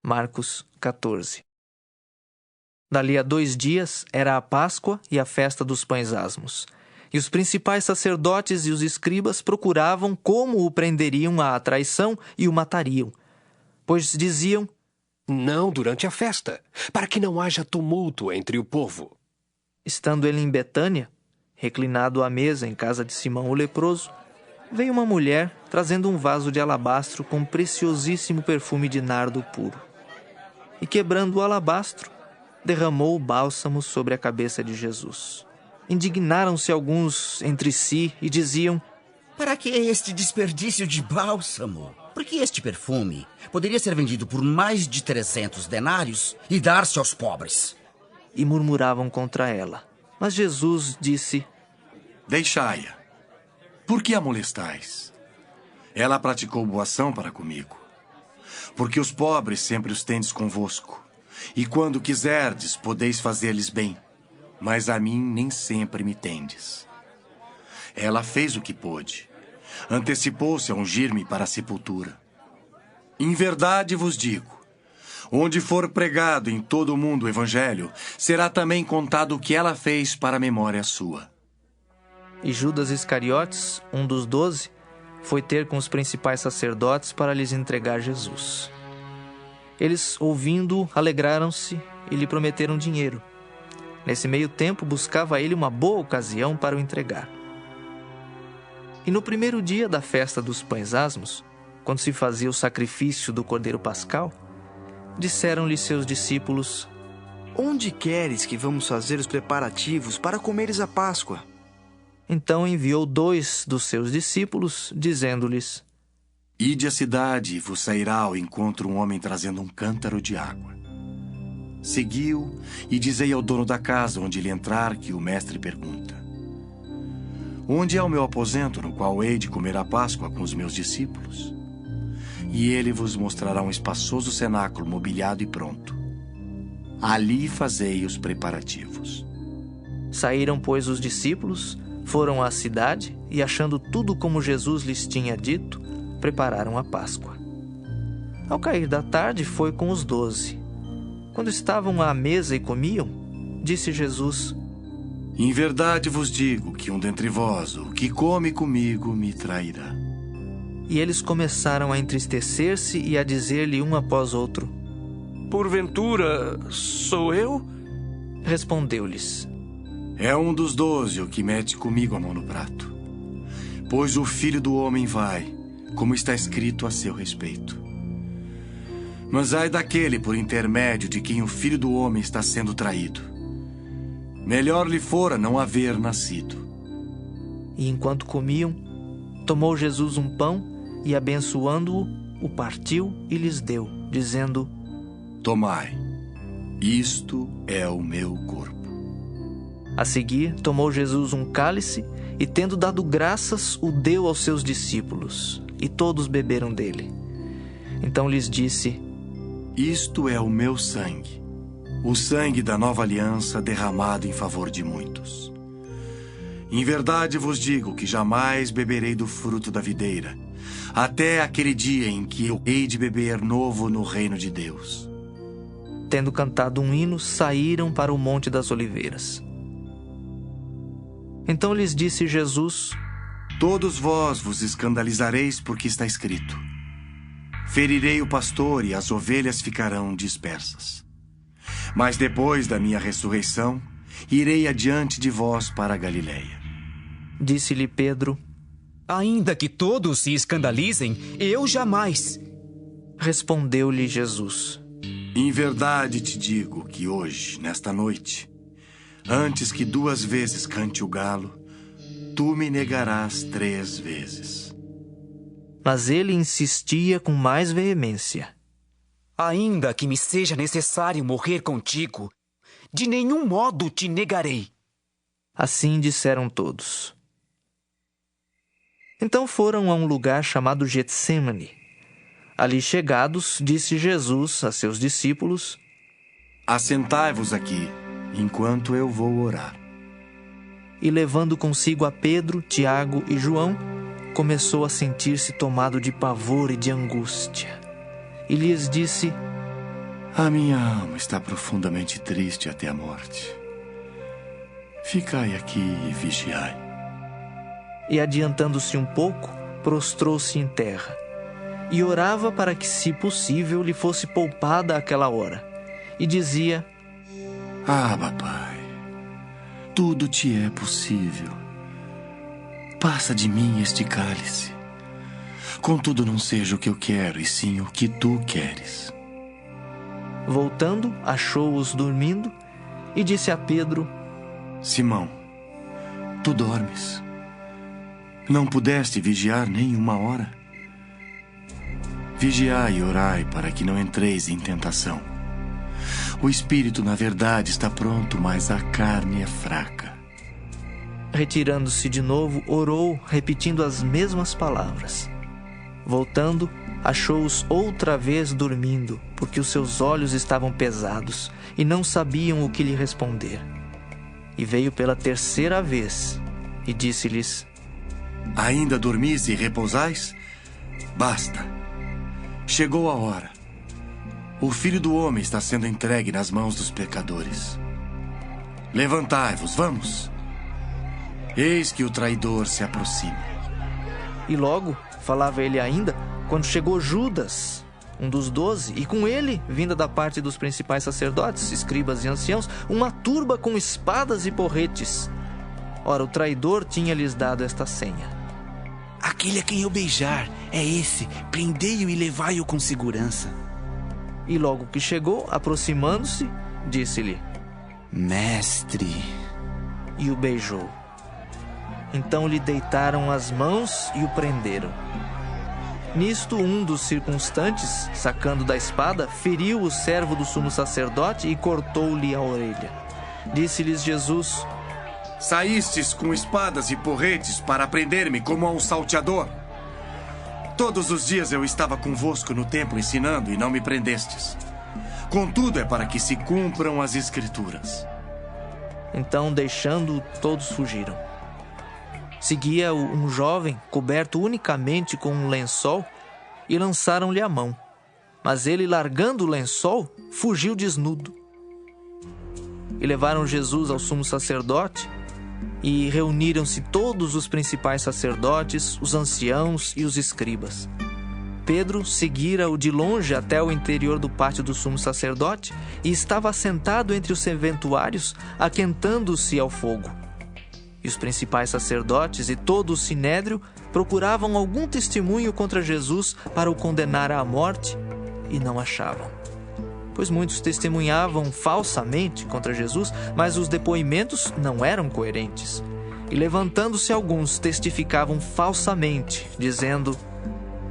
Marcos 14. Dali a 2 dias era a Páscoa e a festa dos pães asmos. E os principais sacerdotes e os escribas procuravam como o prenderiam à traição e o matariam. Pois diziam: não durante a festa, para que não haja tumulto entre o povo. Estando ele em Betânia, reclinado à mesa em casa de Simão o leproso, veio uma mulher trazendo um vaso de alabastro com preciosíssimo perfume de nardo puro. E quebrando o alabastro, derramou o bálsamo sobre a cabeça de Jesus. Indignaram-se alguns entre si e diziam: para que este desperdício de bálsamo? Porque este perfume poderia ser vendido por mais de 300 denários e dar-se aos pobres. E murmuravam contra ela. Mas Jesus disse: deixai-a. Por que a molestais? Ela praticou boa ação para comigo. Porque os pobres sempre os tendes convosco, e quando quiserdes, podeis fazer-lhes bem, mas a mim nem sempre me tendes. Ela fez o que pôde. Antecipou-se a ungir-me para a sepultura. Em verdade vos digo, onde for pregado em todo o mundo o evangelho, será também contado o que ela fez para a memória sua. E Judas Iscariotes, um dos 12, foi ter com os principais sacerdotes para lhes entregar Jesus. Eles, ouvindo-o, alegraram-se e lhe prometeram dinheiro. Nesse meio tempo, buscava ele uma boa ocasião para o entregar. E no primeiro dia da festa dos pães asmos, quando se fazia o sacrifício do cordeiro pascal, disseram-lhe seus discípulos: onde queres que vamos fazer os preparativos para comeres a Páscoa? Então enviou 2 dos seus discípulos, dizendo-lhes: ide à cidade e vos sairá ao encontro um homem trazendo um cântaro de água. Segui-o e dizei ao dono da casa onde ele entrar que o mestre pergunta: onde é o meu aposento no qual hei de comer a Páscoa com os meus discípulos? E ele vos mostrará um espaçoso cenáculo mobiliado e pronto. Ali fazei os preparativos. Saíram, pois, os discípulos, foram à cidade e, achando tudo como Jesus lhes tinha dito, prepararam a Páscoa. Ao cair da tarde, foi com os 12. Quando estavam à mesa e comiam, disse Jesus: em verdade vos digo que um dentre vós, o que come comigo, me trairá. E eles começaram a entristecer-se e a dizer-lhe um após outro: porventura, sou eu? Respondeu-lhes: é um dos 12 o que mete comigo a mão no prato. Pois o Filho do Homem vai, como está escrito a seu respeito. Mas ai daquele por intermédio de quem o Filho do Homem está sendo traído. Melhor lhe fora não haver nascido. E enquanto comiam, tomou Jesus um pão e, abençoando-o, o partiu e lhes deu, dizendo: tomai, isto é o meu corpo. A seguir, tomou Jesus um cálice e, tendo dado graças, o deu aos seus discípulos, e todos beberam dele. Então lhes disse: isto é o meu sangue, o sangue da nova aliança derramado em favor de muitos. Em verdade vos digo que jamais beberei do fruto da videira, até aquele dia em que eu hei de beber novo no reino de Deus. Tendo cantado um hino, saíram para o Monte das Oliveiras. Então lhes disse Jesus: todos vós vos escandalizareis porque está escrito: ferirei o pastor e as ovelhas ficarão dispersas. Mas depois da minha ressurreição, irei adiante de vós para a Galileia. Disse-lhe Pedro: ainda que todos se escandalizem, eu jamais. Respondeu-lhe Jesus: em verdade te digo que hoje, nesta noite, antes que 2 vezes cante o galo, tu me negarás 3 vezes. Mas ele insistia com mais veemência: ainda que me seja necessário morrer contigo, de nenhum modo te negarei. Assim disseram todos. Então foram a um lugar chamado Getsêmani. Ali chegados, disse Jesus a seus discípulos: assentai-vos aqui, enquanto eu vou orar. E levando consigo a Pedro, Tiago e João, começou a sentir-se tomado de pavor e de angústia. E lhes disse: A minha alma está profundamente triste até a morte. Ficai aqui e vigiai. E adiantando-se um pouco, prostrou-se em terra e orava para que, se possível, lhe fosse poupada aquela hora. E dizia: Abba, Pai, tudo te é possível. Passa de mim este cálice. Contudo, não seja o que eu quero, e sim o que tu queres. Voltando, achou-os dormindo e disse a Pedro: Simão, tu dormes? Não pudeste vigiar nem uma hora? Vigiai e orai para que não entreis em tentação. O espírito, na verdade, está pronto, mas a carne é fraca. Retirando-se de novo, orou, repetindo as mesmas palavras. Voltando, achou-os outra vez dormindo, porque os seus olhos estavam pesados e não sabiam o que lhe responder. E veio pela terceira vez e disse-lhes: Ainda dormis e repousais? Basta. Chegou a hora. O Filho do Homem está sendo entregue nas mãos dos pecadores. Levantai-vos, vamos. Eis que o traidor se aproxima. E logo, falava ele ainda, quando chegou Judas, um dos 12, e com ele, vinda da parte dos principais sacerdotes, escribas e anciãos, uma turba com espadas e porretes. Ora, o traidor tinha-lhes dado esta senha: Aquele a quem eu beijar, é esse. Prendei-o e levai-o com segurança. E logo que chegou, aproximando-se, disse-lhe: Mestre. E o beijou. Então lhe deitaram as mãos e o prenderam. Nisto, um dos circunstantes, sacando da espada, feriu o servo do sumo sacerdote e cortou-lhe a orelha. Disse-lhes Jesus: Saístes com espadas e porretes para prender-me como a um salteador. Todos os dias eu estava convosco no templo ensinando e não me prendestes. Contudo, é para que se cumpram as Escrituras. Então, deixando-o, todos fugiram. Seguia-o um jovem, coberto unicamente com um lençol, e lançaram-lhe a mão. Mas ele, largando o lençol, fugiu desnudo. E levaram Jesus ao sumo sacerdote, e reuniram-se todos os principais sacerdotes, os anciãos e os escribas. Pedro seguira-o de longe até o interior do pátio do sumo sacerdote e estava assentado entre os serventuários, aquentando-se ao fogo. E os principais sacerdotes e todo o sinédrio procuravam algum testemunho contra Jesus para o condenar à morte e não achavam. Pois muitos testemunhavam falsamente contra Jesus, mas os depoimentos não eram coerentes. E levantando-se alguns, testificavam falsamente, dizendo: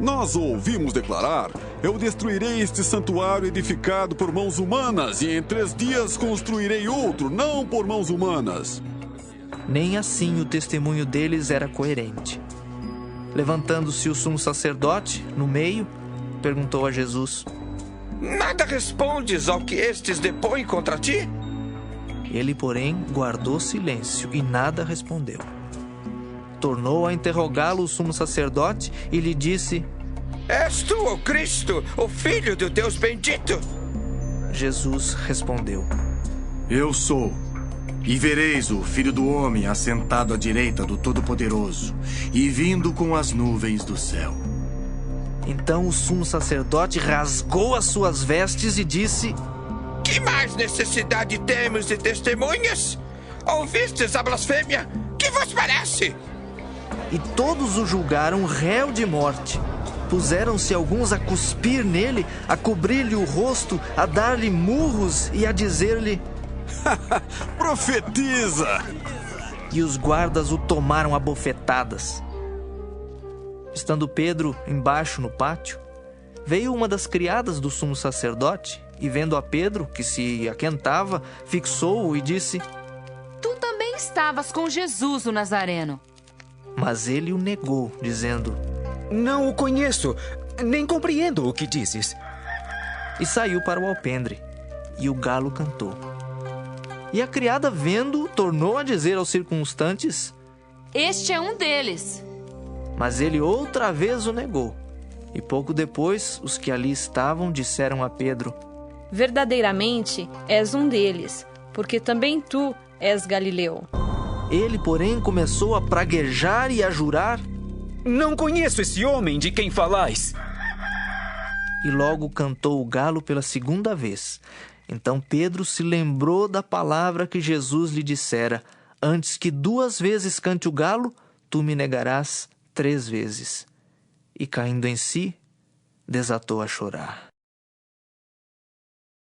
Nós o ouvimos declarar: Eu destruirei este santuário edificado por mãos humanas, e em 3 dias construirei outro, não por mãos humanas. Nem assim o testemunho deles era coerente. Levantando-se o sumo sacerdote, no meio, perguntou a Jesus: Nada respondes ao que estes depõem contra ti? Ele, porém, guardou silêncio e nada respondeu. Tornou a interrogá-lo o sumo sacerdote e lhe disse: És tu o Cristo, o Filho do Deus bendito? Jesus respondeu: Eu sou. E vereis o Filho do Homem assentado à direita do Todo-Poderoso e vindo com as nuvens do céu. Então o sumo sacerdote rasgou as suas vestes e disse: Que mais necessidade temos de testemunhas? Ouvistes a blasfêmia? Que vos parece? E todos o julgaram réu de morte. Puseram-se alguns a cuspir nele, a cobrir-lhe o rosto, a dar-lhe murros e a dizer-lhe: Profetiza! E os guardas o tomaram a bofetadas. Estando Pedro embaixo no pátio, veio uma das criadas do sumo sacerdote e, vendo a Pedro, que se aquentava, fixou-o e disse: Tu também estavas com Jesus, o Nazareno. Mas ele o negou, dizendo: Não o conheço, nem compreendo o que dizes. E saiu para o alpendre, e o galo cantou. E a criada, vendo, tornou a dizer aos circunstantes: Este é um deles. Mas ele outra vez o negou. E pouco depois, os que ali estavam disseram a Pedro: verdadeiramente és um deles, porque também tu és Galileu. Ele, porém, começou a praguejar e a jurar, Não conheço esse homem de quem falais. e logo cantou o galo pela segunda vez. Então Pedro se lembrou da palavra que Jesus lhe dissera: antes que 2 vezes cante o galo, tu me negarás 3 vezes. E caindo em si, desatou a chorar.